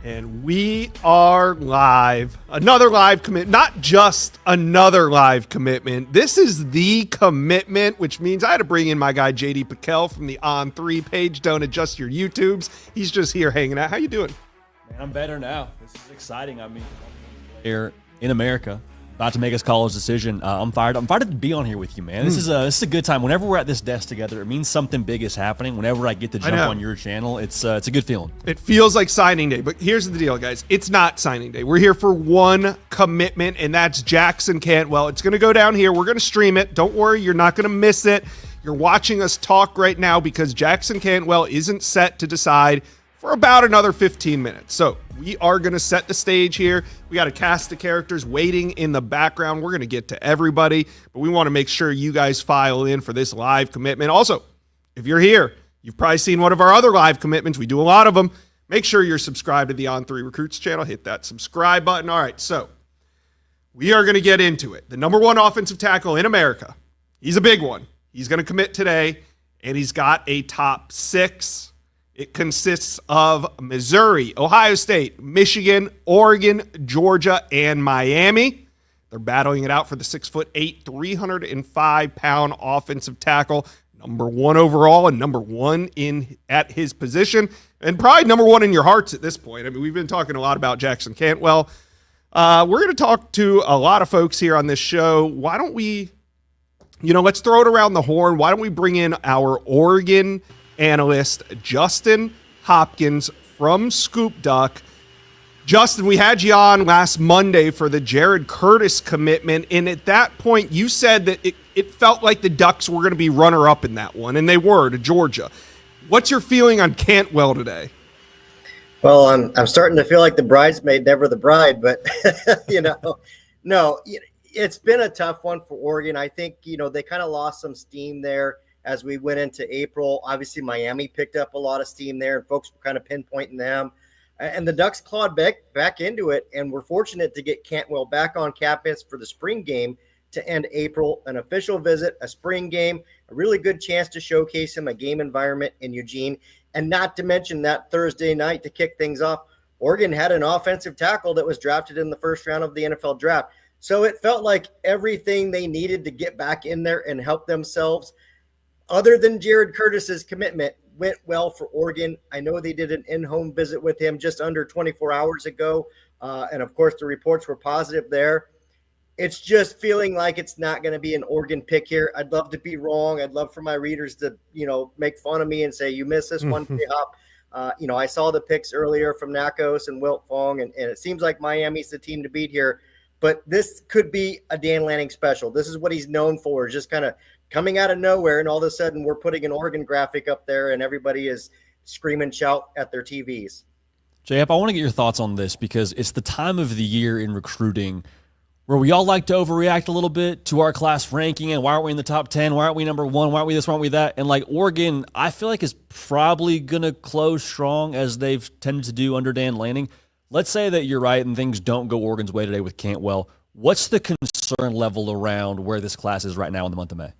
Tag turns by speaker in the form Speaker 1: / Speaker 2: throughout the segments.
Speaker 1: And we are live. Another live commit, not just another live commitment. This is the commitment, which means I had to bring in my guy JD Piquel from the On3 page. Don't adjust your YouTubes. He's just here hanging out. How you doing?
Speaker 2: Man, I'm better now. This is exciting. I mean, here in America, about to make his college decision. I'm fired. I'm fired to be on here with you, man. This is a good time. Whenever we're at this desk together, it means something big is happening. Whenever I get to jump on your channel, it's a good feeling.
Speaker 1: It feels like signing day, but here's the deal, guys. It's not signing day. We're here for one commitment, and that's Jackson Cantwell. It's going to go down here. We're going to stream it. Don't worry, you're not going to miss it. You're watching us talk right now because Jackson Cantwell isn't set to decide for about another 15 minutes. So we are going to set the stage here. We got a cast of characters waiting in the background. We're going to get to everybody, but we want to make sure you guys file in for this live commitment. Also, if you're here, you've probably seen one of our other live commitments. We do a lot of them. Make sure you're subscribed to the On3 Recruits channel. Hit that subscribe button. All right, so we are going to get into it. The number one offensive tackle in America. He's a big one. He's going to commit today, and he's got a top 6. It consists of Missouri, Ohio State, Michigan, Oregon, Georgia, and Miami. They're battling it out for the 6'8", 305-pound offensive tackle, number 1 overall and number 1 at his position, and probably number 1 in your hearts at this point. I mean, we've been talking a lot about Jackson Cantwell. We're going to talk to a lot of folks here on this show. Why don't we, let's throw it around the horn. Why don't we bring in our Oregon analyst Justin Hopkins from Scoop Duck. Justin, we had you on last Monday for the Jared Curtis commitment, and at that point you said that it felt like the Ducks were going to be runner-up in that one, and they were, to Georgia. What's your feeling on Cantwell today?
Speaker 3: Well, I'm starting to feel like the bridesmaid, never the bride, but no, it's been a tough one for Oregon. I think they kind of lost some steam there as we went into April. Obviously, Miami picked up a lot of steam there, and folks were kind of pinpointing them. And the Ducks clawed back into it, and we're fortunate to get Cantwell back on campus for the spring game to end April, an official visit, a spring game, a really good chance to showcase him a game environment in Eugene. And not to mention that Thursday night to kick things off, Oregon had an offensive tackle that was drafted in the first round of the NFL draft. So it felt like everything they needed to get back in there and help themselves, other than Jared Curtis's commitment, went well for Oregon. I know they did an in-home visit with him just under 24 hours ago. And of course, the reports were positive there. It's just feeling like it's not going to be an Oregon pick here. I'd love to be wrong. I'd love for my readers to, make fun of me and say, you missed this one, J-Hop. I saw the picks earlier from Nakos and Wilt Fong, and it seems like Miami's the team to beat here. But this could be a Dan Lanning special. This is what he's known for, just kind of coming out of nowhere, and all of a sudden we're putting an Oregon graphic up there and everybody is scream and shout at their TVs.
Speaker 2: JF, I want to get your thoughts on this because it's the time of the year in recruiting where we all like to overreact a little bit to our class ranking and why aren't we in the top 10? Why aren't we number 1? Why aren't we this? Why aren't we that? And like Oregon, I feel like is probably going to close strong as they've tended to do under Dan Lanning. Let's say that you're right and things don't go Oregon's way today with Cantwell. What's the concern level around where this class is right now in the month of May?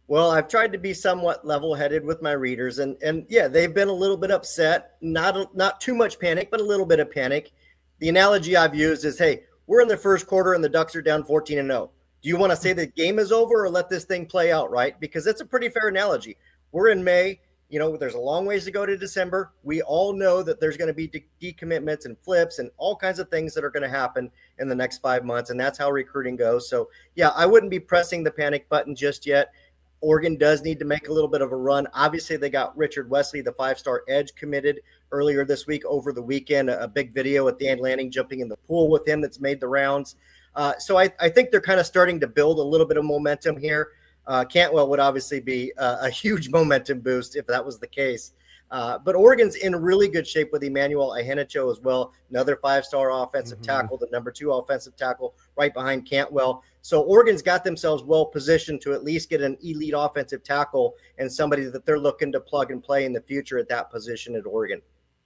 Speaker 3: Well, I've tried to be somewhat level-headed with my readers, and yeah, they've been a little bit upset. Not too much panic, but a little bit of panic. The analogy I've used is, hey, we're in the first quarter and the Ducks are down 14-0. Do you want to say the game is over or let this thing play out, right? Because it's a pretty fair analogy. We're in May. There's a long ways to go to December. We all know that there's going to be decommitments and flips and all kinds of things that are going to happen in the next 5 months, and that's how recruiting goes. So, yeah, I wouldn't be pressing the panic button just yet. Oregon does need to make a little bit of a run. Obviously, they got Richard Wesley, the 5-star edge, committed earlier this week over the weekend. A big video with Dan Lanning jumping in the pool with him that's made the rounds. So I think they're kind of starting to build a little bit of momentum here. Cantwell would obviously be a huge momentum boost if that was the case. But Oregon's in really good shape with Emmanuel Ahenicho as well, another 5-star offensive tackle, the number 2 offensive tackle right behind Cantwell. So Oregon's got themselves well positioned to at least get an elite offensive tackle and somebody that they're looking to plug and play in the future at that position at Oregon.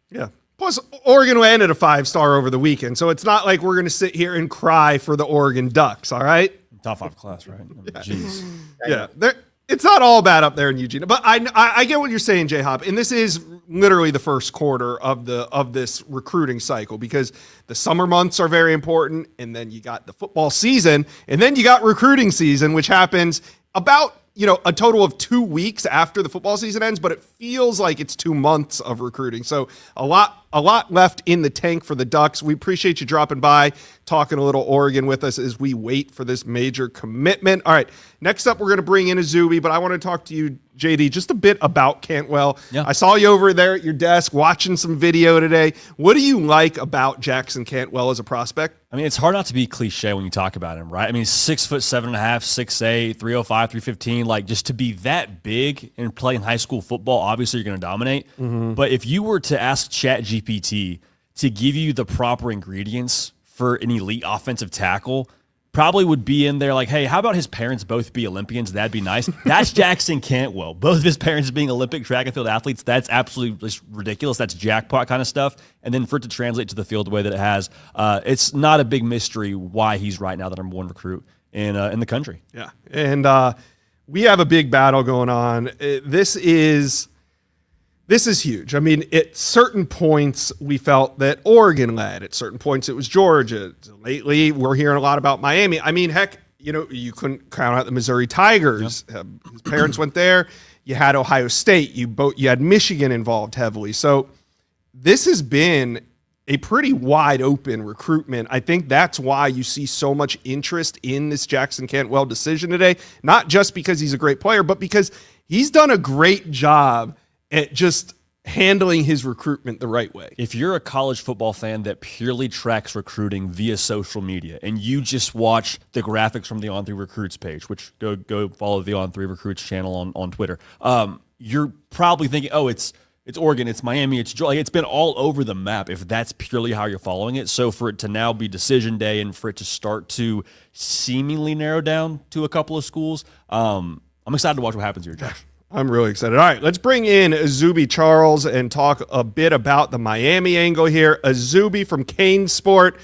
Speaker 1: Yeah. Plus, Oregon ended a 5-star over the weekend, so it's not like we're going to sit here and cry for the Oregon Ducks, all right?
Speaker 2: Top 5 class, right? Jeez.
Speaker 1: Yeah. It's not all bad up there in Eugene. But I get what you're saying, J-Hop, and this is literally the first quarter of this recruiting cycle, because the summer months are very important, and then you got the football season, and then you got recruiting season, which happens about a total of 2 weeks after the football season ends, but it feels like it's 2 months of recruiting. So a lot left in the tank for the Ducks. We appreciate you dropping by, talking a little Oregon with us as we wait for this major commitment. All right, next up, we're going to bring in Azubi, but I want to talk to you, JD, just a bit about Cantwell. Yeah. I saw you over there at your desk watching some video today. What do you like about Jackson Cantwell as a prospect?
Speaker 2: I mean, it's hard not to be cliche when you talk about him, right? I mean, 6'7.5", 6'8", 305, 315. Like, just to be that big and playing high school football, obviously you're going to dominate. Mm-hmm. But if you were to ask ChatGPT to give you the proper ingredients for an elite offensive tackle, probably would be in there like, hey, how about his parents both be Olympians? That'd be nice. That's Jackson Cantwell. Both of his parents being Olympic track and field athletes, that's absolutely ridiculous. That's jackpot kind of stuff. And then for it to translate to the field the way that it has, it's not a big mystery why he's right now the number one recruit in the country.
Speaker 1: Yeah, and we have a big battle going on. This is huge. I mean, at certain points, we felt that Oregon led. At certain points, it was Georgia. Lately, we're hearing a lot about Miami. I mean, heck, you couldn't count out the Missouri Tigers. Yep. His parents went there. You had Ohio State. You had Michigan involved heavily. So this has been a pretty wide open recruitment. I think that's why you see so much interest in this Jackson Cantwell decision today, not just because he's a great player, but because he's done a great job at just handling his recruitment the right way.
Speaker 2: If you're a college football fan that purely tracks recruiting via social media and you just watch the graphics from the On3 Recruits page, which go follow the On3 Recruits channel on Twitter, you're probably thinking, oh, it's Oregon, it's Miami, it's Georgia. It's been all over the map if that's purely how you're following it. So for it to now be decision day and for it to start to seemingly narrow down to a couple of schools, I'm excited to watch what happens here, Josh.
Speaker 1: I'm really excited. All right, let's bring in Azubi Charles and talk a bit about the Miami angle here. Azubi from Kane Sport.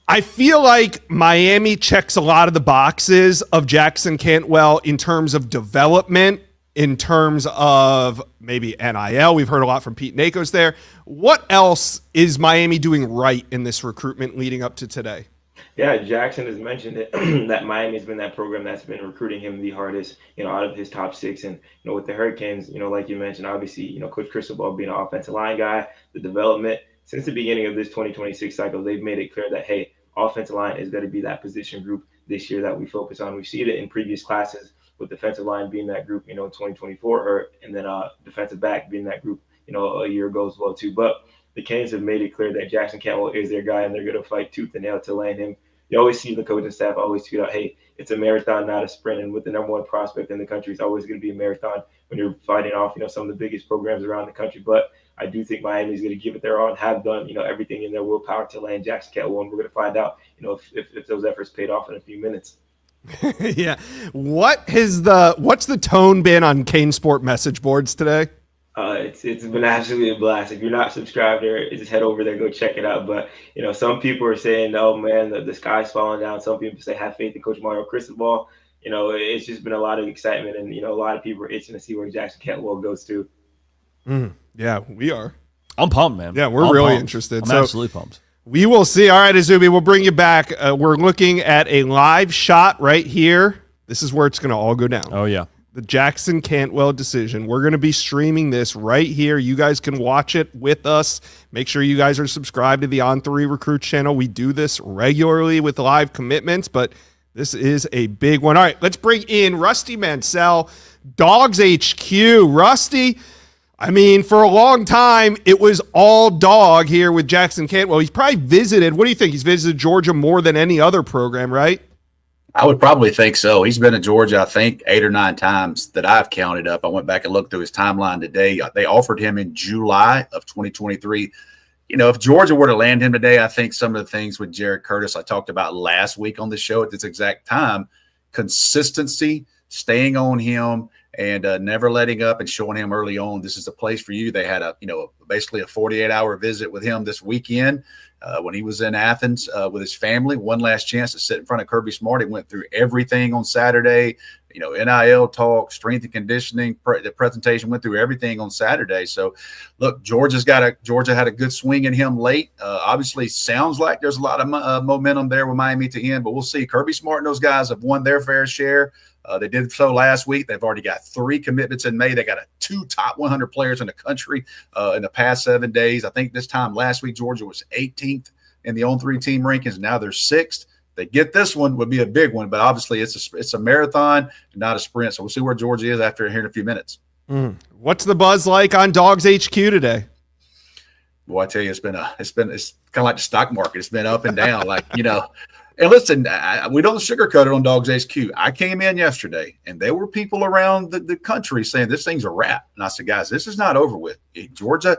Speaker 1: I feel like Miami checks a lot of the boxes of Jackson Cantwell in terms of development, in terms of maybe NIL. We've heard a lot from Pete Nakos there. What else is Miami doing right in this recruitment leading up to today?
Speaker 4: Yeah, Jackson has mentioned it, that Miami's been that program that's been recruiting him the hardest, out of his top six. And, with the Hurricanes, like you mentioned, obviously, Coach Cristobal being an offensive line guy, the development, since the beginning of this 2026 cycle, they've made it clear that, hey, offensive line is going to be that position group this year that we focus on. We've seen it in previous classes with defensive line being that group, in 2024, and then defensive back being that group, a year ago as well, too. But the Canes have made it clear that Jackson Cantwell is their guy, and they're going to fight tooth and nail to land him. You always see the coaching staff always tweet out, hey, it's a marathon, not a sprint. And with the number one prospect in the country, it's always going to be a marathon when you're fighting off, some of the biggest programs around the country. But I do think Miami's going to give it their all and have done, everything in their willpower to land Jackson Cantwell. And we're going to find out, if those efforts paid off in a few minutes.
Speaker 1: Yeah. What's the tone been on Kane Sport message boards today?
Speaker 4: It's been absolutely a blast. If you're not subscribed there, just head over there, go check it out. But, some people are saying, oh, man, the sky's falling down. Some people say have faith in Coach Mario Cristobal. It's just been a lot of excitement. And, a lot of people are itching to see where Jackson Cantwell goes to.
Speaker 1: Yeah, we are.
Speaker 2: I'm pumped, man.
Speaker 1: Yeah, we're really interested.
Speaker 2: I'm absolutely pumped.
Speaker 1: We will see. All right, Azubi, we'll bring you back. We're looking at a live shot right here. This is where it's going to all go down.
Speaker 2: Oh, yeah.
Speaker 1: The Jackson Cantwell decision. We're going to be streaming this right here. You guys can watch it with us. Make sure you guys are subscribed to the On3 Recruit channel. We do this regularly with live commitments, but this is a big one. All right, let's bring in Rusty Mansell, Dogs HQ. Rusty, I mean, for a long time, it was all dog here with Jackson Cantwell. He's probably visited, what do you think? He's visited Georgia more than any other program, right?
Speaker 5: I would probably think so. He's been to Georgia, I think, 8 or 9 times that I've counted up. I went back and looked through his timeline today. They offered him in July of 2023. If Georgia were to land him today, I think some of the things with Jared Curtis I talked about last week on the show at this exact time, consistency, staying on him, and never letting up and showing him early on, this is a place for you. They had basically a 48-hour visit with him this weekend when he was in Athens with his family. One last chance to sit in front of Kirby Smart. He went through everything on Saturday, NIL talk, strength and conditioning. The presentation went through everything on Saturday. So, look, Georgia had a good swing in him late. Obviously, sounds like there's a lot of momentum there with Miami to end, but we'll see. Kirby Smart and those guys have won their fair share. They did so last week. They've already got 3 commitments in May. They got 2 top 100 players in the country in the past 7 days. I think this time last week, Georgia was 18th in the On3 team rankings. Now they're 6th. They get this one would be a big one, but obviously it's a marathon, not a sprint. So we'll see where Georgia is after here in a few minutes.
Speaker 1: What's the buzz like on Dogs HQ today?
Speaker 5: Boy, I tell you, it's kind of like the stock market. It's been up and down, And listen, we don't sugarcoat it on Dogs HQ. I came in yesterday, and there were people around the country saying this thing's a wrap. And I said, guys, this is not over with. Georgia,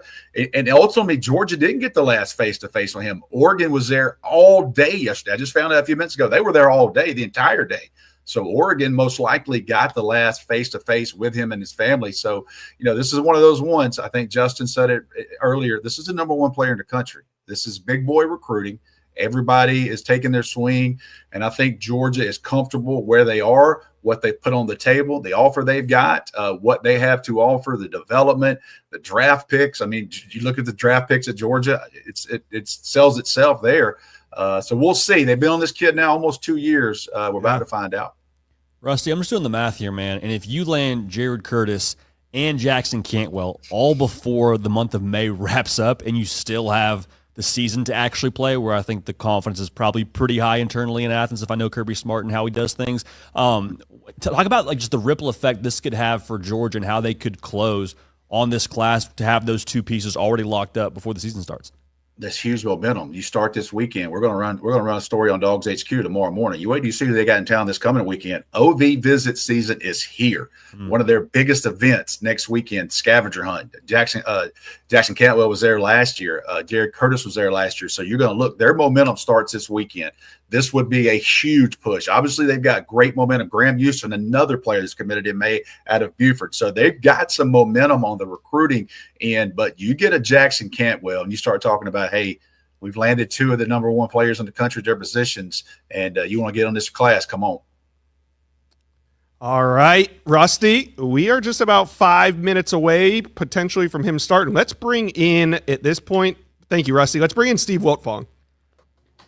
Speaker 5: and ultimately, Georgia didn't get the last face-to-face on him. Oregon was there all day yesterday. I just found out a few minutes ago. They were there all day, the entire day. So Oregon most likely got the last face-to-face with him and his family. So, this is one of those ones. I think Justin said it earlier. This is the number 1 player in the country. This is big boy recruiting. Everybody is taking their swing, and I think Georgia is comfortable where they are, what they put on the table, the offer they've got, what they have to offer, the development, the draft picks. I mean, you look at the draft picks at Georgia, it sells itself there. So we'll see. They've been on this kid now almost 2 years. We're about to find out.
Speaker 2: Rusty, I'm just doing the math here, man, and if you land Jared Curtis and Jackson Cantwell all before the month of May wraps up and you still have the season to actually play, where I think the confidence is probably pretty high internally in Athens if I know Kirby Smart and how he does things. Talk about just the ripple effect this could have for Georgia and how they could close on this class to have those 2 pieces already locked up before the season starts.
Speaker 5: That's huge momentum. You start this weekend. We're going to run a story on Dogs HQ tomorrow morning. You wait till you see who they got in town this coming weekend. OV visit season is here. One of their biggest events next weekend, scavenger hunt. Jackson Cantwell was there last year. Jared Curtis was there last year. So you're going to look. Their momentum starts this weekend. This would be a huge push. Obviously, they've got great momentum. Graham Houston, another player that's committed in May out of Buford. So they've got some momentum on the recruiting end. But you get a Jackson Cantwell and you start talking about, hey, we've landed 2 of the number 1 players in the country at their positions, and you want to get on this class, come on.
Speaker 1: All right, Rusty, we are just about 5 minutes away potentially from him starting. Let's bring in, at this point, thank you, Rusty, let's bring in Steve Wiltfong.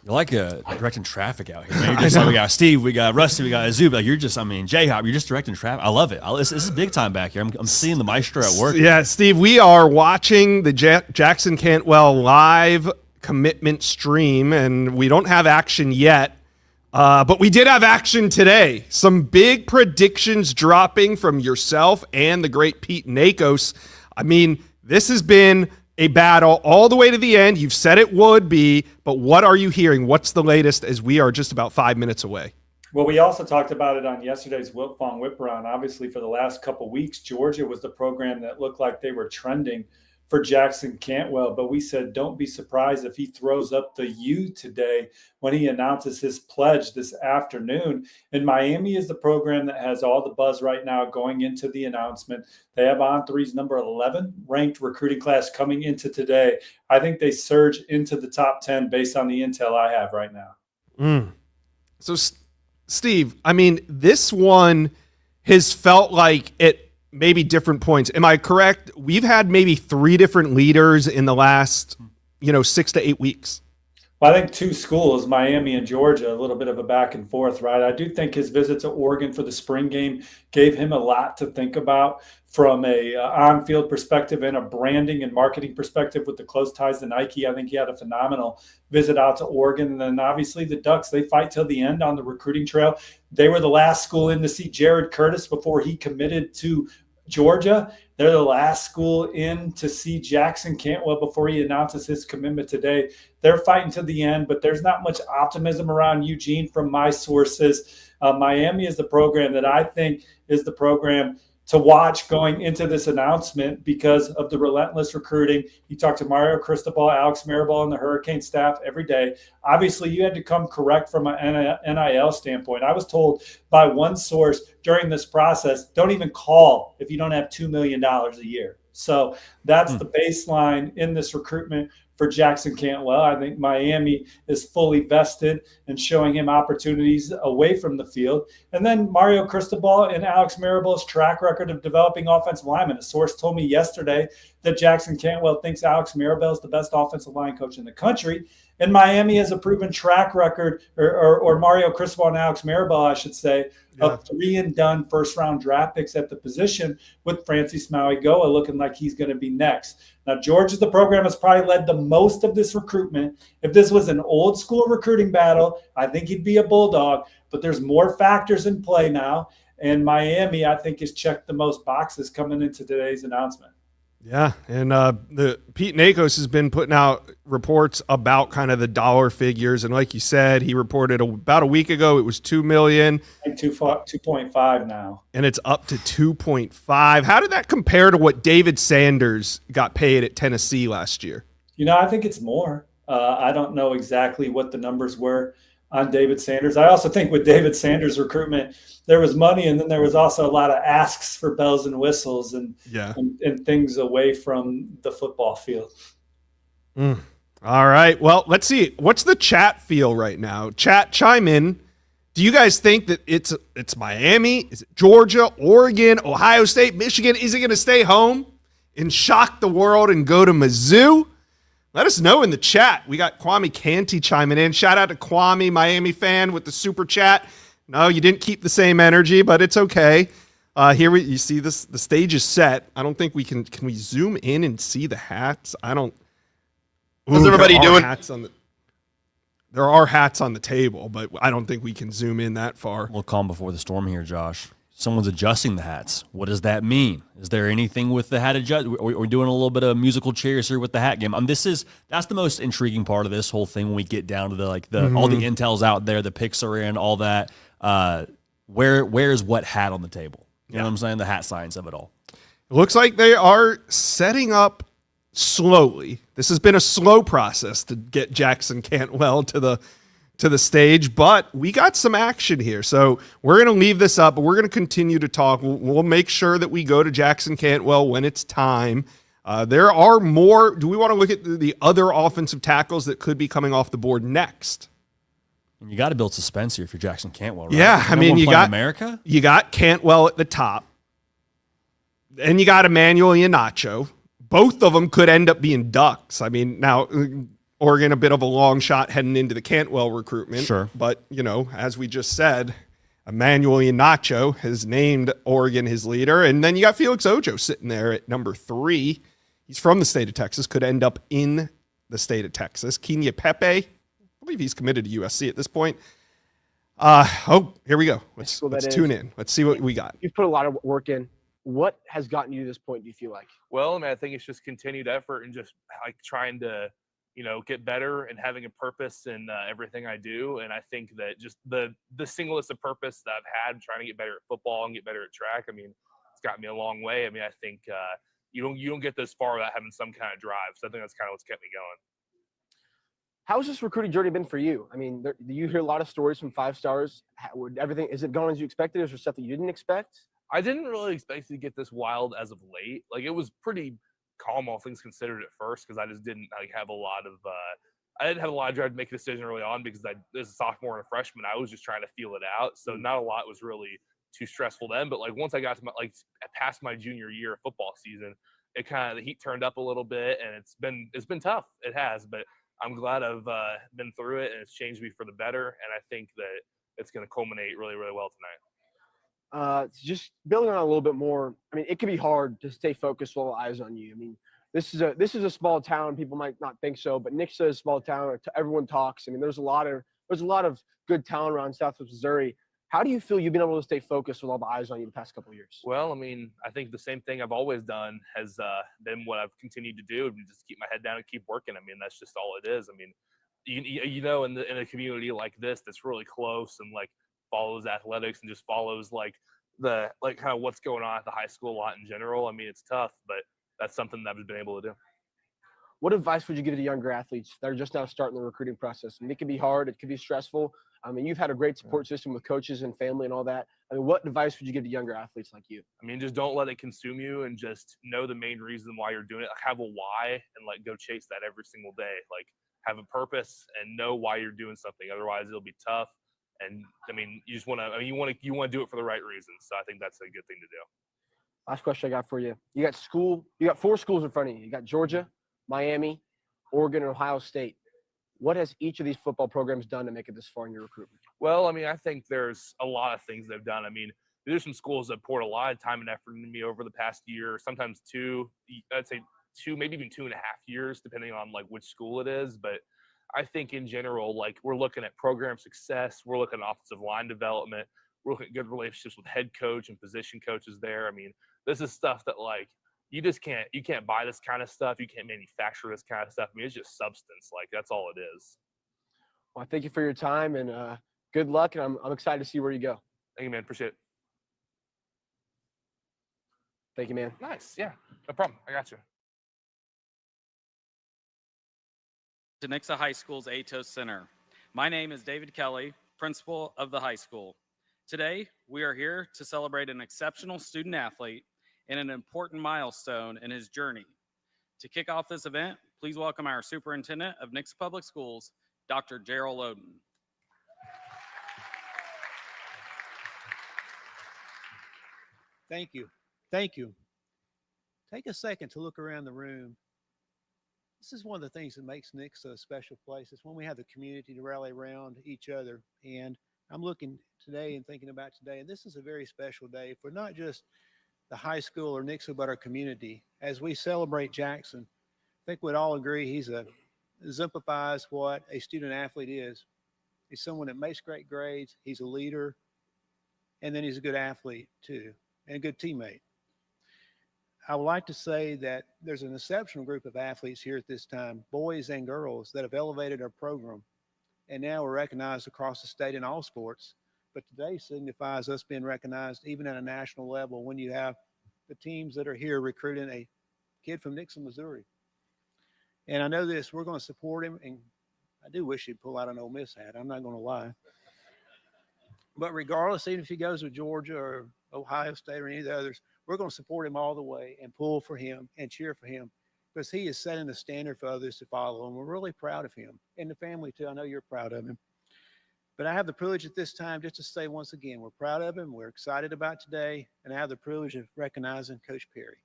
Speaker 2: You're like directing traffic out here, man. You're just like, we got Steve, we got Rusty, we got Azub. Like, you're just, J-Hop, you're just directing traffic. I love it. This is big time back here. I'm seeing the maestro at work.
Speaker 1: Yeah, Steve, we are watching the Jackson Cantwell live commitment stream, and we don't have action yet, but we did have action today. Some big predictions dropping from yourself and the great Pete Nakos. I mean, this has been a battle all the way to the end. You've said it would be, but what are you hearing? What's the latest as we are just about 5 minutes away?
Speaker 6: Well, we also talked about it on yesterday's Wiltfong Whip Around. Obviously, for the last couple of weeks, Georgia was the program that looked like they were trending for Jackson Cantwell, but we said don't be surprised if he throws up the U today when he announces his pledge this afternoon. And Miami is the program that has all the buzz right now going into the announcement. They have On3's number 11 ranked recruiting class coming into today. I think they surge into the top 10 based on the intel I have right now.
Speaker 1: So, Steve, I mean, this one has felt like it maybe different points. Am I correct? We've had maybe 3 different leaders in the last, 6 to 8 weeks.
Speaker 6: Well, I think 2 schools, Miami and Georgia, a little bit of a back and forth, right? I do think his visit to Oregon for the spring game gave him a lot to think about from a on-field perspective and a branding and marketing perspective with the close ties to Nike. I think he had a phenomenal visit out to Oregon. And then obviously the Ducks, they fight till the end on the recruiting trail. They were the last school in to see Jared Curtis before he committed to Georgia. They're the last school in to see Jackson Cantwell before he announces his commitment today. They're fighting to the end, but there's not much optimism around Eugene from my sources. Miami is the program that I think is the program to watch going into this announcement because of the relentless recruiting. You talk to Mario Cristobal, Alex Mirabal, and the Hurricane staff every day. Obviously, you had to come correct from an NIL standpoint. I was told by one source during this process, don't even call if you don't have $2 million a year. So that's the baseline in this recruitment for Jackson Cantwell. I think Miami is fully vested in showing him opportunities away from the field. And then Mario Cristobal and Alex Mirabel's track record of developing offensive linemen. A source told me yesterday that Jackson Cantwell thinks Alex Mirabel is the best offensive line coach in the country. And Miami has a proven track record, or Mario Cristobal and Alex Mirabel, I should say, of 3-and-done first-round draft picks at the position, with Francis Mauigoa looking like he's going to be next. Now, Georgia's the program has probably led the most of this recruitment. If this was an old-school recruiting battle, I think he'd be a Bulldog. But there's more factors in play now, and Miami, I think, has checked the most boxes coming into today's announcement.
Speaker 1: Yeah, and the Pete Nakos has been putting out reports about kind of the dollar figures, and like you said, he reported about a week ago it was $2 million,
Speaker 6: like 2.5 now,
Speaker 1: and it's up to 2.5. How did that compare to what David Sanders got paid at Tennessee last year?
Speaker 6: I think it's more. I don't know exactly what the numbers were on David Sanders. I also think with David Sanders' recruitment, there was money, and then there was also a lot of asks for bells and whistles and things away from the football field.
Speaker 1: All right. Well, let's see. What's the chat feel right now? Chat, chime in. Do you guys think that it's Miami? Is it Georgia, Oregon, Ohio State, Michigan? Is it going to stay home and shock the world and go to Mizzou? Let us know in the chat. We got Kwame Canty chiming in. Shout out to Kwame, Miami fan, with the super chat. No, you didn't keep the same energy, but it's okay. Here you see this. The stage is set. I don't think we can. Can we zoom in and see the hats? I don't.
Speaker 7: How's everybody doing?
Speaker 1: There are hats on the table, but I don't think we can zoom in that far.
Speaker 2: We'll calm before the storm here, Josh. Someone's adjusting the hats. What does that mean? Is there anything with the hat adjust? We're doing a little bit of musical chairs here with the hat game. That's the most intriguing part of this whole thing when we get down to the all the intel's out there, the picks are in, all that. Where's what hat on the table? You know what I'm saying? The hat science of it all.
Speaker 1: It looks like they are setting up slowly. This has been a slow process to get Jackson Cantwell to the stage, but we got some action here. So we're going to leave this up, but we're going to continue to talk. We'll make sure that we go to Jackson Cantwell when it's time. There are more. Do we want to look at the other offensive tackles that could be coming off the board next?
Speaker 2: And you got to build suspense here if you're Jackson Cantwell, right?
Speaker 1: Yeah, I mean, you got
Speaker 2: America. You
Speaker 1: got Cantwell at the top, and you got Emmanuel Iheanacho. Both of them could end up being Ducks. I mean, now Oregon a bit of a long shot heading into the Cantwell recruitment.
Speaker 2: Sure.
Speaker 1: But, as we just said, Emmanuel Iheanacho has named Oregon his leader. And then you got Felix Ojo sitting there at number 3. He's from the state of Texas, could end up in the state of Texas. Kenya Pepe, I believe he's committed to USC at this point. Here we go. Let's tune in. Let's see what we got.
Speaker 7: You've put a lot of work in. What has gotten you to this point, do you feel like?
Speaker 8: Well, I think it's just continued effort and just like trying to, get better and having a purpose in everything I do. And I think that just the singleness of purpose that I've had trying to get better at football and get better at track, it's got me a long way. I think you don't get this far without having some kind of drive. So I think that's kind of what's kept me going.
Speaker 7: How's this recruiting journey been for you? You hear a lot of stories from 5 stars. Is it going as you expected? Is there stuff that you didn't expect?
Speaker 8: I didn't really expect to get this wild as of late. Like, it was pretty calm, all things considered, at first, because I just didn't have a lot of I didn't have a lot of drive to make a decision early on, because as a sophomore and a freshman, I was just trying to feel it out. So not a lot was really too stressful then. But once I got to past my junior year of football season, it kind of, the heat turned up a little bit, and it's been tough. It has, but I'm glad I've been through it, and it's changed me for the better. And I think that it's going to culminate really, really well tonight.
Speaker 7: Just building on a little bit more. It can be hard to stay focused with all eyes on you. This is a small town. People might not think so, but Nixa is a small town. Everyone talks. There's a lot of good talent around Southwest Missouri. How do you feel you've been able to stay focused with all the eyes on you the past couple of years?
Speaker 8: Well, I think the same thing I've always done has been what I've continued to do, and just keep my head down and keep working. That's just all it is. In a community like this that's really close and follows athletics and just follows the kind of what's going on at the high school a lot in general. It's tough, but that's something that I've been able to do.
Speaker 7: What advice would you give to younger athletes that are just now starting the recruiting process? It can be hard. It can be stressful. You've had a great support system with coaches and family and all that. I mean, what advice would you give to younger athletes like you?
Speaker 8: I mean, just don't let it consume you, and just know the main reason why you're doing it. Like, have a why, and like go chase that every single day. Like, have a purpose and know why you're doing something. Otherwise, it'll be tough. And I mean, you just want to. I mean, you want to do it for the right reasons. So I think that's a good thing to do.
Speaker 7: Last question I got for you. You got 4 schools in front of you. You got Georgia, Miami, Oregon, and Ohio State. What has each of these football programs done to make it this far in your recruitment?
Speaker 8: Well, I mean, I think there's a lot of things they've done. I mean, there's some schools that poured a lot of time and effort into me over the past year, sometimes 2, I'd say 2, maybe even 2.5 years, depending on like which school it is. But I think in general, like, we're looking at program success, we're looking at offensive line development, we're looking at good relationships with head coach and position coaches there. I mean, this is stuff that like you can't buy this kind of stuff. You can't manufacture this kind of stuff. I mean, it's just substance. Like, that's all it is.
Speaker 7: Well, thank you for your time, and good luck. And I'm excited to see where you go.
Speaker 8: Thank you, man. Appreciate it.
Speaker 7: Thank you, man.
Speaker 8: Nice. Yeah, no problem. I got you.
Speaker 9: To Nixa High School's ATOS Center. My name is David Kelly, principal of the high school. Today, we are here to celebrate an exceptional student athlete and an important milestone in his journey. To kick off this event, please welcome our superintendent of Nixa Public Schools, Dr. Gerald Oden.
Speaker 10: Thank you. Thank you. Take a second to look around the room. This is one of the things that makes Nixa a special place. It's when we have the community to rally around each other. And I'm looking today and thinking about today, and this is a very special day for not just the high school or Nixa, but our community. As we celebrate Jackson, I think we'd all agree he exemplifies what a student athlete is. He's someone that makes great grades. He's a leader, and then he's a good athlete too, and a good teammate. I would like to say that there's an exceptional group of athletes here at this time, boys and girls, that have elevated our program, and now we're recognized across the state in all sports. But today signifies us being recognized even at a national level when you have the teams that are here recruiting a kid from Nixa, Missouri. And I know this, we're going to support him, and I do wish he'd pull out an Ole Miss hat. I'm not going to lie. But regardless, even if he goes with Georgia or Ohio State or any of the others, we're going to support him all the way and pull for him and cheer for him, because he is setting the standard for others to follow. And we're really proud of him, and the family too. I know you're proud of him. But I have the privilege at this time just to say once again, we're proud of him. We're excited about today. And I have the privilege of recognizing Coach Perry.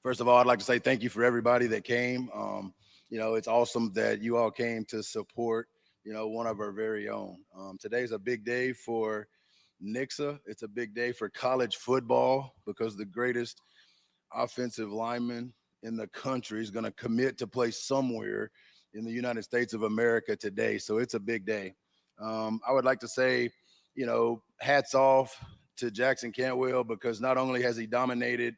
Speaker 11: First of all, I'd like to say thank you for everybody that came. It's awesome that you all came to support, one of our very own. Today's a big day for Nixa. It's a big day for college football, because the greatest offensive lineman in the country is going to commit to play somewhere in the United States of America today. So it's a big day. I would like to say, hats off to Jackson Cantwell, because not only has he dominated,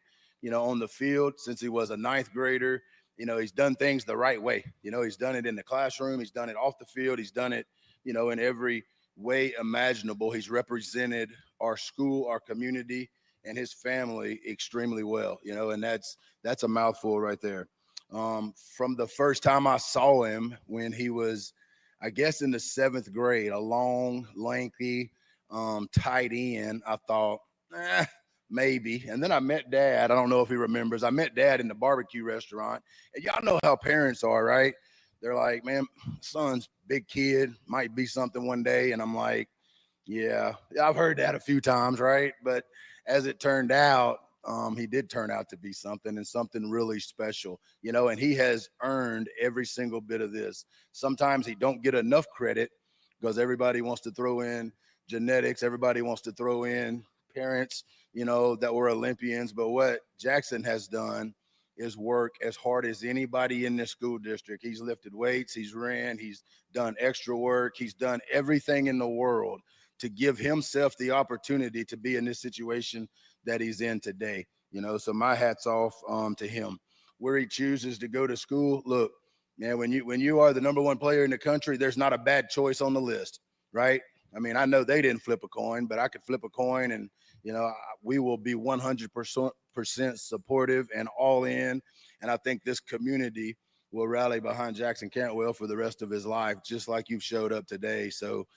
Speaker 11: on the field since he was a 9th grader, he's done things the right way. He's done it in the classroom. He's done it off the field. He's done it, in every way imaginable. He's represented our school, our community, and his family extremely well, and that's a mouthful right there. From the first time I saw him when he was, I guess, in the 7th grade, a long, lengthy, tight end, I thought, maybe. And then I met Dad. I don't know if he remembers. I met Dad in the barbecue restaurant. And y'all know how parents are, right? They're like, man, son's big kid, might be something one day. And I'm like, yeah, I've heard that a few times, right? But as it turned out, he did turn out to be something, and something really special, and he has earned every single bit of this. Sometimes he don't get enough credit because everybody wants to throw in genetics. Everybody wants to throw in parents, that were Olympians. But what Jackson has done is work as hard as anybody in this school district. He's lifted weights, he's ran, he's done extra work, he's done everything in the world to give himself the opportunity to be in this situation that he's in today. So my hat's off to him. Where he chooses to go to school, look, man, when you are the #1 player in the country, there's not a bad choice on the list, right? I mean, I know they didn't flip a coin, but I could flip a coin, and we will be 100% supportive and all in. And I think this community will rally behind Jackson Cantwell for the rest of his life, just like you've showed up today. So,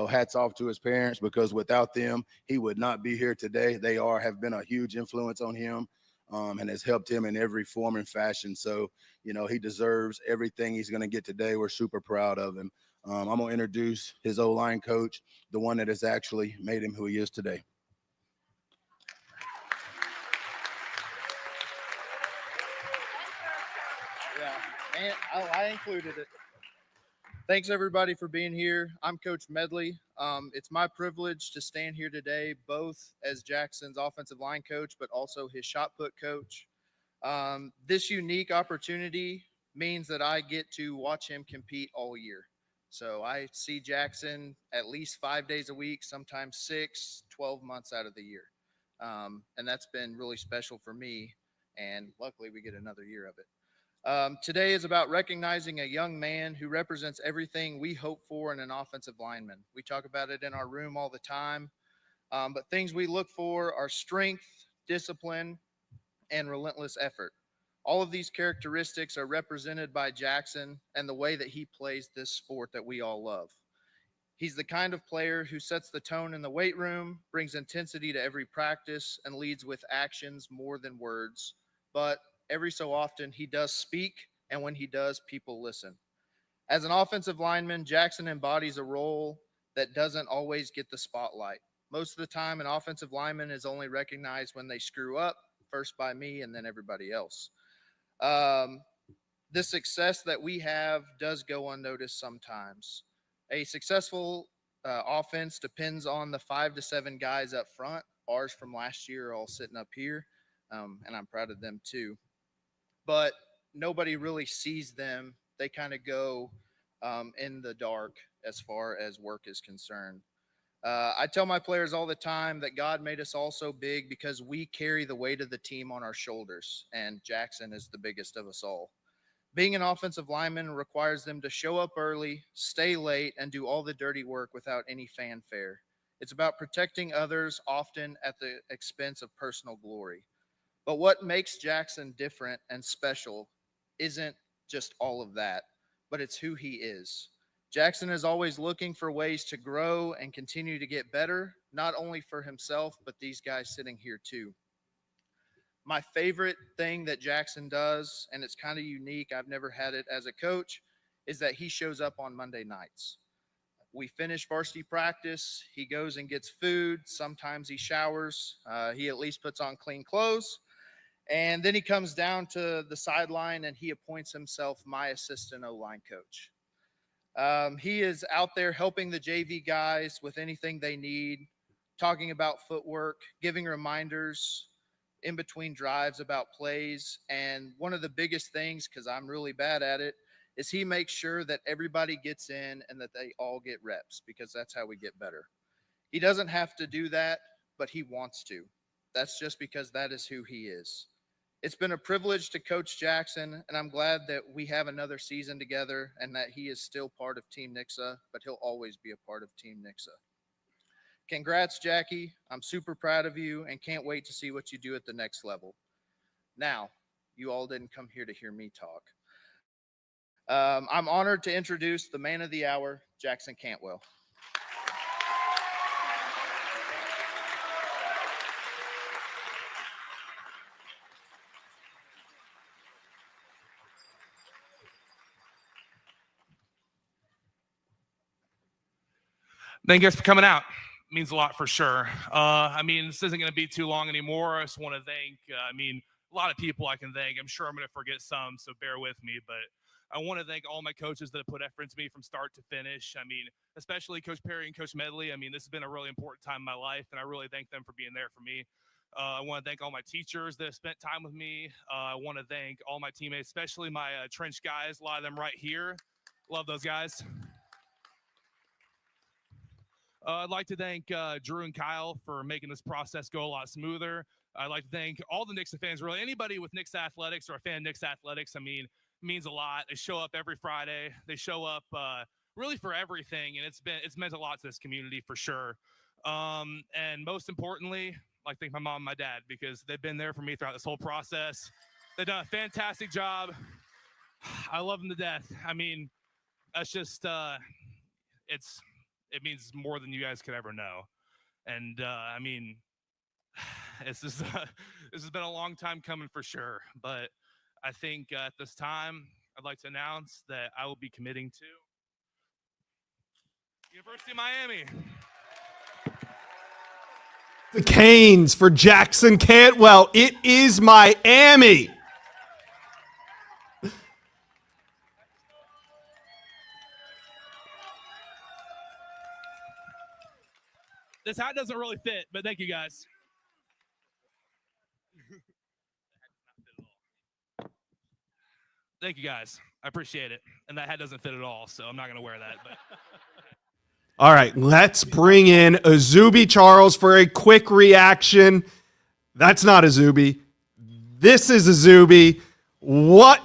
Speaker 11: hats off to his parents, because without them, he would not be here today. They have been a huge influence on him, and has helped him in every form and fashion. So, he deserves everything he's going to get today. We're super proud of him. I'm going to introduce his O-line coach, the one that has actually made him who he is today.
Speaker 12: Yeah, and I included it. Thanks everybody for being here. I'm Coach Medley. It's my privilege to stand here today, both as Jackson's offensive line coach, but also his shot put coach. This unique opportunity means that I get to watch him compete all year. So I see Jackson at least 5 days a week, sometimes 6, 12 months out of the year. And that's been really special for me. And luckily we get another year of it. Today is about recognizing a young man who represents everything we hope for in an offensive lineman. We talk about it in our room all the time, but things we look for are strength, discipline, and relentless effort. All of these characteristics are represented by Jackson and the way that he plays this sport that we all love. He's the kind of player who sets the tone in the weight room, brings intensity to every practice, and leads with actions more than words. But every so often, he does speak, and when he does, people listen. As an offensive lineman, Jackson embodies a role that doesn't always get the spotlight. Most of the time, an offensive lineman is only recognized when they screw up, first by me and then everybody else. The success that we have does go unnoticed sometimes. A successful offense depends on the 5 to 7 guys up front. Ours from last year are all sitting up here, and I'm proud of them too. But nobody really sees them. They kind of go in the dark as far as work is concerned. I tell my players all the time that God made us all so big because we carry the weight of the team on our shoulders, and Jackson is the biggest of us all. Being an offensive lineman requires them to show up early, stay late, and do all the dirty work without any fanfare. It's about protecting others, often at the expense of personal glory. But what makes Jackson different and special isn't just all of that, but it's who he is. Jackson is always looking for ways to grow and continue to get better, not only for himself, but these guys sitting here too. My favorite thing that Jackson does, and it's kind of unique, I've never had it as a coach, is that he shows up on Monday nights. We finish varsity practice, he goes and gets food, sometimes he showers, he at least puts on clean clothes, and then he comes down to the sideline and he appoints himself my assistant O-line coach. He is out there helping the JV guys with anything they need, talking about footwork, giving reminders in between drives about plays. And one of the biggest things, because I'm really bad at it, is he makes sure that everybody gets in and that they all get reps, because that's how we get better. He doesn't have to do that, but he wants to. That's just because that is who he is. It's been a privilege to coach Jackson, and I'm glad that we have another season together and that he is still part of Team Nixa, but he'll always be a part of Team Nixa. Congrats, Jackie. I'm super proud of you and can't wait to see what you do at the next level. Now, you all didn't come here to hear me talk. I'm honored to introduce the man of the hour, Jackson Cantwell.
Speaker 8: Thank you guys for coming out. It means a lot for sure. This isn't going to be too long anymore. I just want to thank, a lot of people I can thank. I'm sure I'm going to forget some, so bear with me. But I want to thank all my coaches that have put effort into me from start to finish. Especially Coach Perry and Coach Medley. This has been a really important time in my life, and I really thank them for being there for me. I want to thank all my teachers that have spent time with me. I want to thank all my teammates, especially my trench guys, a lot of them right here. Love those guys. I'd like to thank Drew and Kyle for making this process go a lot smoother. I'd like to thank all the Nixa fans, really anybody with Nixa Athletics or a fan of Nixa Athletics. It means a lot. They show up every Friday. They show up really for everything. And it's meant a lot to this community for sure. And most importantly, I thank my mom and my dad because they've been there for me throughout this whole process. They've done a fantastic job. I love them to death. I mean, that's just, it means more than you guys could ever know. And I mean, this has been a long time coming for sure. But I think at this time, I'd like to announce that I will be committing to University of Miami.
Speaker 1: The Canes for Jackson Cantwell. It is Miami.
Speaker 8: This hat doesn't really fit, but thank you guys. Thank you guys. I appreciate it. And that hat doesn't fit at all, so I'm not going to wear that. But
Speaker 1: All right, let's bring in Azubi Charles for a quick reaction. That's not Azubi. This is Azubi. What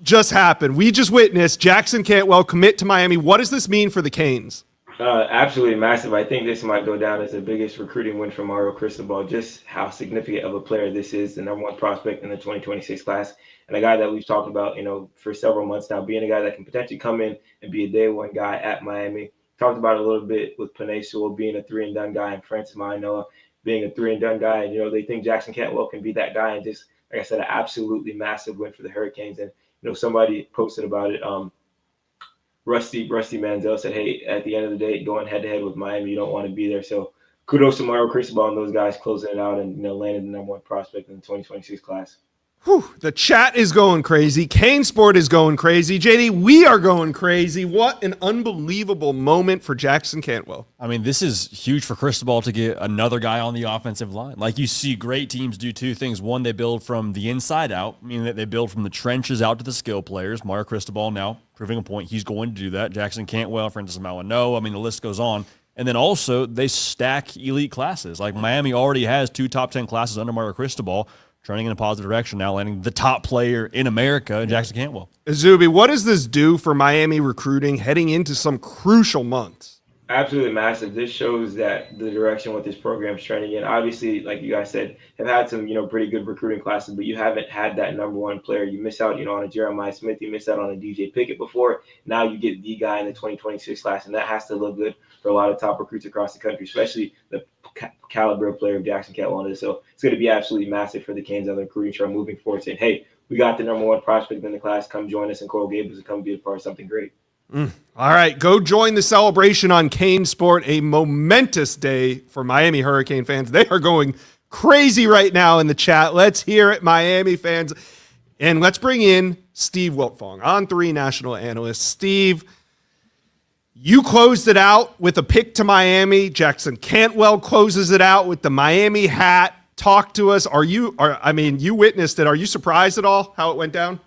Speaker 1: just happened? We just witnessed Jackson Cantwell commit to Miami. What does this mean for the Canes?
Speaker 4: Absolutely massive. I think this might go down as the biggest recruiting win for Mario Cristobal, just how significant of a player this is, the number one prospect in the 2026 class, and a guy that we've talked about, for several months now, being a guy that can potentially come in and be a day one guy at Miami. Talked about it a little bit with Panay Sewell being a 3-and-done guy and Francis Manoa being a 3-and-done guy. And, they think Jackson Cantwell can be that guy. And just, like I said, an absolutely massive win for the Hurricanes. And, somebody posted about it. Rusty Manziel said, hey, at the end of the day, going head-to-head with Miami, you don't want to be there. So kudos to Mario Cristobal and those guys closing it out and, landing the number one prospect in the 2026 class.
Speaker 1: Whew, the chat is going crazy. Kane Sport is going crazy. JD, we are going crazy. What an unbelievable moment for Jackson Cantwell.
Speaker 2: I mean, this is huge for Cristobal to get another guy on the offensive line. Like you see great teams do two things. One, they build from the inside out, meaning that they build from the trenches out to the skill players. Mario Cristobal now proving a point. He's going to do that. Jackson Cantwell, Francis Manoa. I mean, the list goes on. And then also they stack elite classes. Like Miami already has 2 top 10 classes under Mario Cristobal, turning in a positive direction now, landing the top player in America, Jackson Cantwell.
Speaker 1: Azubi, what does this do for Miami recruiting heading into some crucial months?
Speaker 4: Absolutely massive. This shows that the direction what this program is trending in. Obviously, like you guys said, have had some, pretty good recruiting classes, but you haven't had that number one player. You miss out, on a Jeremiah Smith. You miss out on a DJ Pickett before. Now you get the guy in the 2026 class, and that has to look good for a lot of top recruits across the country, especially the caliber of player of Jackson Cantwell is. So it's going to be absolutely massive for the Canes on the recruiting trail moving forward, saying, hey, we got the number one prospect in the class. Come join us in Coral Gables and come be a part of something great.
Speaker 1: All right, go join the celebration on Kane Sport, a momentous day for Miami Hurricane fans. They are going crazy right now in the chat. Let's hear it, Miami fans. And let's bring in Steve Wiltfong, On3 national analyst. Steve, you closed it out with a pick to Miami. Jackson Cantwell closes it out with the Miami hat. Talk to us. You witnessed it. Are you surprised at all how it went down?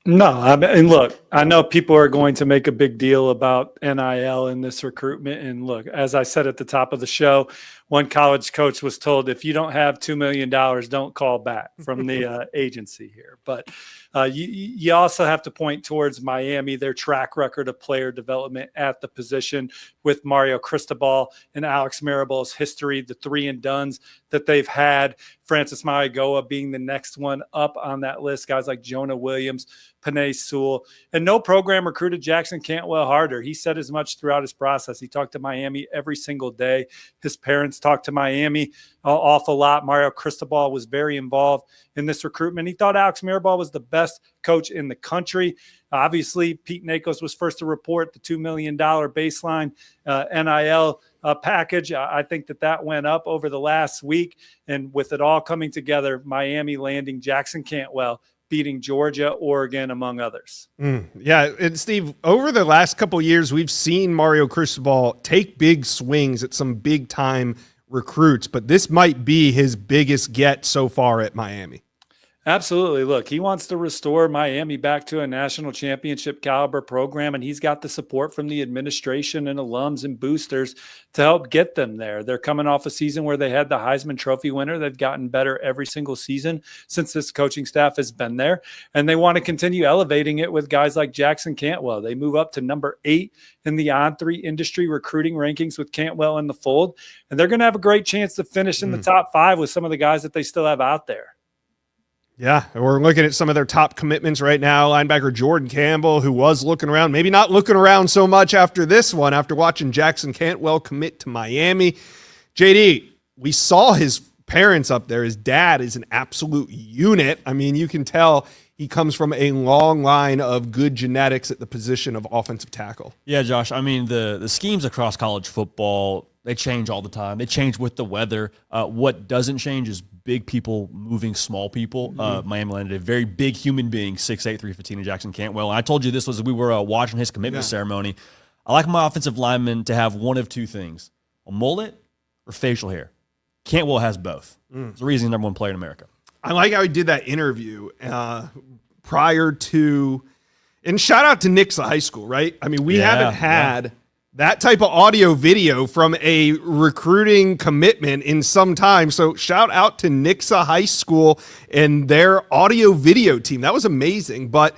Speaker 6: No, I mean, look, I know people are going to make a big deal about NIL in this recruitment. And look, as I said at the top of the show, one college coach was told, if you don't have $2 million, don't call back from the agency here. But you also have to point towards Miami, their track record of player development at the position with Mario Cristobal and Alex Mirabal's history, the 3-and-dones that they've had, Francis Mauigoa being the next one up on that list, guys like Jonah Williams, Panay Sewell, and no program recruited Jackson Cantwell harder. He said as much throughout his process. He talked to Miami every single day. His parents talked to Miami an awful lot. Mario Cristobal was very involved in this recruitment. He thought Alex Mirabal was the best coach in the country. Obviously, Pete Nakos was first to report the $2 million baseline NIL package. I think that went up over the last week. And with it all coming together, Miami landing Jackson Cantwell, beating Georgia, Oregon, among others.
Speaker 1: Yeah, and Steve, over the last couple of years, we've seen Mario Cristobal take big swings at some big-time recruits, but this might be his biggest get so far at Miami.
Speaker 6: Absolutely. Look, he wants to restore Miami back to a national championship caliber program, and he's got the support from the administration and alums and boosters to help get them there. They're coming off a season where they had the Heisman Trophy winner. They've gotten better every single season since this coaching staff has been there, and they want to continue elevating it with guys like Jackson Cantwell. They move up to number 8 in the On3 industry recruiting rankings with Cantwell in the fold, and they're going to have a great chance to finish in the top 5 with some of the guys that they still have out there.
Speaker 1: Yeah, we're looking at some of their top commitments right now. Linebacker Jordan Campbell, who was looking around, maybe not looking around so much after this one, after watching Jackson Cantwell commit to Miami. JD, we saw his parents up there. His dad is an absolute unit. I mean, you can tell he comes from a long line of good genetics at the position of offensive tackle.
Speaker 2: Yeah, Josh, I mean, the schemes across college football, they change all the time. They change with the weather. What doesn't change is big people moving small people. Miami landed a very big human being, 6'8", 315, in Jackson Cantwell. And I told you this was we were watching his commitment ceremony. I like my offensive linemen to have one of two things, a mullet or facial hair. Cantwell has both. It's the reason he's the #1 player in America.
Speaker 1: I like how he did that interview prior to, and shout out to Nixa High School, right? I mean, we haven't had that type of audio video from a recruiting commitment in some time. So shout out to Nixa High School and their audio video team. That was amazing. But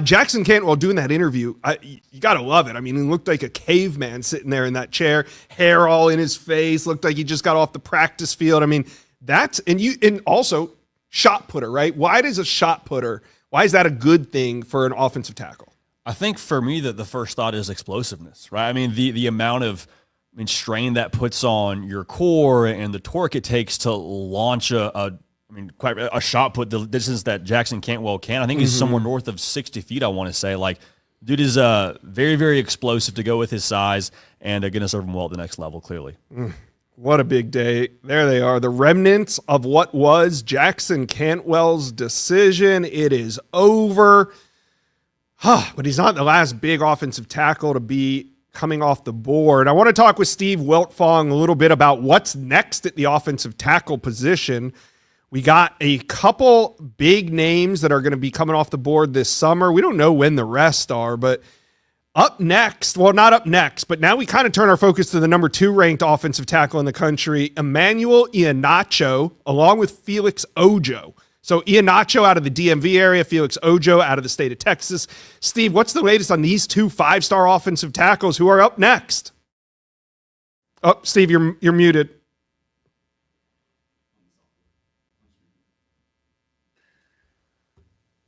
Speaker 1: Jackson Cantwell doing that interview, you got to love it. I mean, he looked like a caveman sitting there in that chair, hair all in his face, looked like he just got off the practice field. I mean, and also shot putter, right? Why is that a good thing for an offensive tackle?
Speaker 2: I think for me that the first thought is explosiveness, right? I mean, the amount of strain that puts on your core and the torque it takes to launch a shot put the distance that Jackson Cantwell can. I think he's somewhere north of 60 feet, I want to say. Like, dude is very, very explosive to go with his size and going to serve him well at the next level, clearly.
Speaker 1: What a big day. There they are, the remnants of what was Jackson Cantwell's decision. It is over. But he's not the last big offensive tackle to be coming off the board. I want to talk with Steve Wiltfong a little bit about what's next at the offensive tackle position. We got a couple big names that are going to be coming off the board this summer. We don't know when the rest are, but up next, well, not up next, but now we kind of turn our focus to the number 2 ranked offensive tackle in the country, Emmanuel Ihenacho, along with Felix Ojo. So Ihenacho out of the DMV area, Felix Ojo out of the state of Texas. Steve, what's the latest on these 2 5-star offensive tackles who are up next? Oh, Steve, you're muted.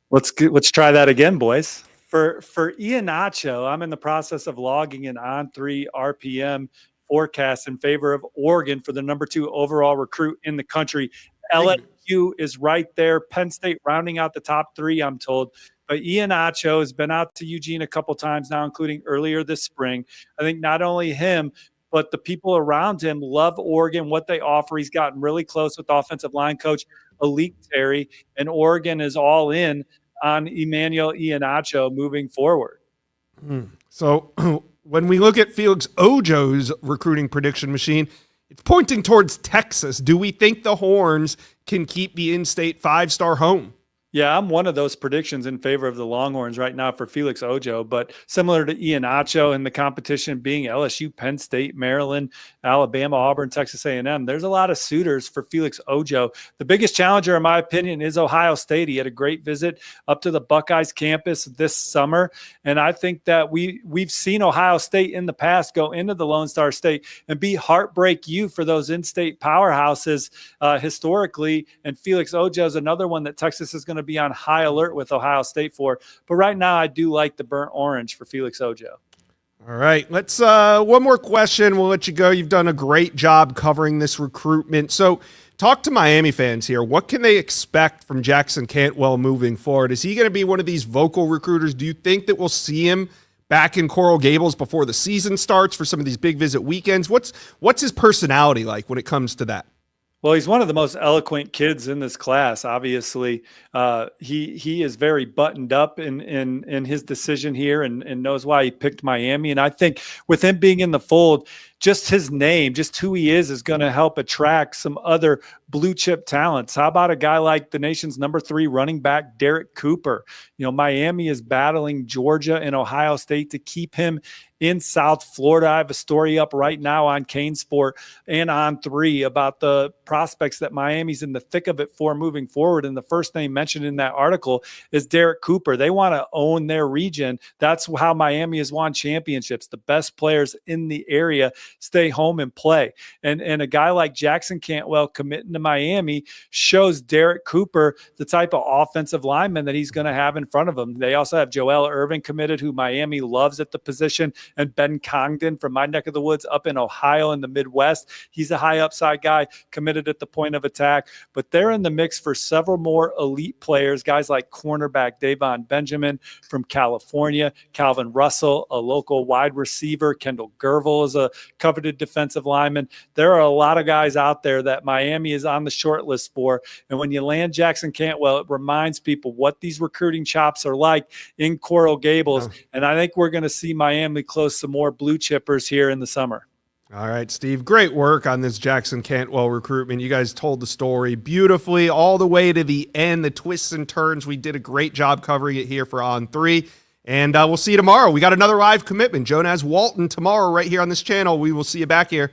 Speaker 6: Let's try that again, boys. For Ihenacho, I'm in the process of logging an On3 RPM forecast in favor of Oregon for the number 2 overall recruit in the country. LSU is right there. Penn State rounding out the top 3, I'm told. But Ihenacho has been out to Eugene a couple times now, including earlier this spring. I think not only him, but the people around him love Oregon, what they offer. He's gotten really close with offensive line coach Alik Terry, and Oregon is all in on Emmanuel Ihenacho moving forward.
Speaker 1: So when we look at Felix Ojo's recruiting prediction machine, it's pointing towards Texas. Do we think the Horns can keep the in-state 5-star home?
Speaker 6: Yeah, I'm one of those predictions in favor of the Longhorns right now for Felix Ojo, but similar to Ihenacho and the competition being LSU, Penn State, Maryland, Alabama, Auburn, Texas A&M, there's a lot of suitors for Felix Ojo. The biggest challenger, in my opinion, is Ohio State. He had a great visit up to the Buckeyes campus this summer, and I think that we've seen Ohio State in the past go into the Lone Star State and be heartbreak you for those in-state powerhouses historically, and Felix Ojo is another one that Texas is going to be on high alert with Ohio State for. But right now, I do like the burnt orange for Felix Ojo.
Speaker 1: All right. Let's one more question. We'll let you go. You've done a great job covering this recruitment. So talk to Miami fans here. What can they expect from Jackson Cantwell moving forward? Is he going to be one of these vocal recruiters? Do you think that we'll see him back in Coral Gables before the season starts for some of these big visit weekends? What's his personality like when it comes to that?
Speaker 6: Well, he's one of the most eloquent kids in this class. Obviously, he is very buttoned up in his decision here, and knows why he picked Miami. And I think with him being in the fold, just his name, just who he is going to help attract some other blue chip talents. How about a guy like the nation's number 3 running back, Derek Cooper? Miami is battling Georgia and Ohio State to keep him in South Florida. I have a story up right now on Kane Sport and on 3 about the prospects that Miami's in the thick of it for moving forward. And the first name mentioned in that article is Derek Cooper. They want to own their region. That's how Miami has won championships. The best players in the area stay home and play. And a guy like Jackson Cantwell committing to Miami shows Derek Cooper the type of offensive lineman that he's going to have in front of him. They also have Joel Irvin committed, who Miami loves at the position, and Ben Congdon from my neck of the woods up in Ohio in the Midwest. He's a high upside guy committed at the point of attack, but they're in the mix for several more elite players, guys like cornerback Davon Benjamin from California, Calvin Russell, a local wide receiver, Kendall Gervil is a coveted defensive lineman. There are a lot of guys out there that Miami is on the short list for. And when you land Jackson Cantwell, it reminds people what these recruiting chops are like in Coral Gables. And I think we're going to see Miami close some more blue chippers here in the summer.
Speaker 1: All right, Steve, great work on this Jackson Cantwell recruitment. You guys told the story beautifully all the way to the end, the twists and turns. We did a great job covering it here for On 3. And we'll see you tomorrow. We got another live commitment. Jonas Walton tomorrow right here on this channel. We will see you back here.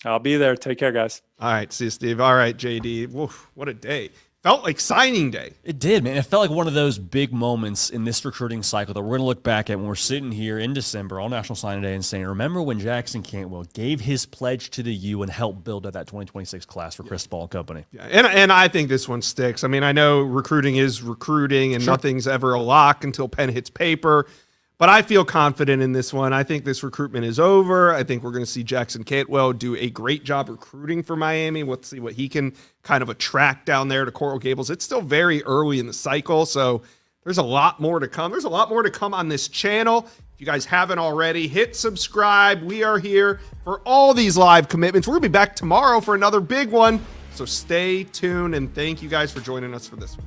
Speaker 6: I'll be there. Take care, guys.
Speaker 1: All right. See you, Steve. All right, JD. Woof, what a day. Felt like signing day.
Speaker 2: It did, man. It felt like one of those big moments in this recruiting cycle that we're going to look back at when we're sitting here in December on National Signing Day and saying, remember when Jackson Cantwell gave his pledge to the U and helped build up that 2026 class for Cristobal and company?
Speaker 1: Yeah, and I think this one sticks. I mean, I know recruiting is recruiting and nothing's ever a lock until pen hits paper. But I feel confident in this one. I think this recruitment is over. I think we're going to see Jackson Cantwell do a great job recruiting for Miami. Let's see what he can kind of attract down there to Coral Gables. It's still very early in the cycle, so there's a lot more to come. There's a lot more to come on this channel. If you guys haven't already, hit subscribe. We are here for all these live commitments. We're going to be back tomorrow for another big one. So stay tuned, and thank you guys for joining us for this one.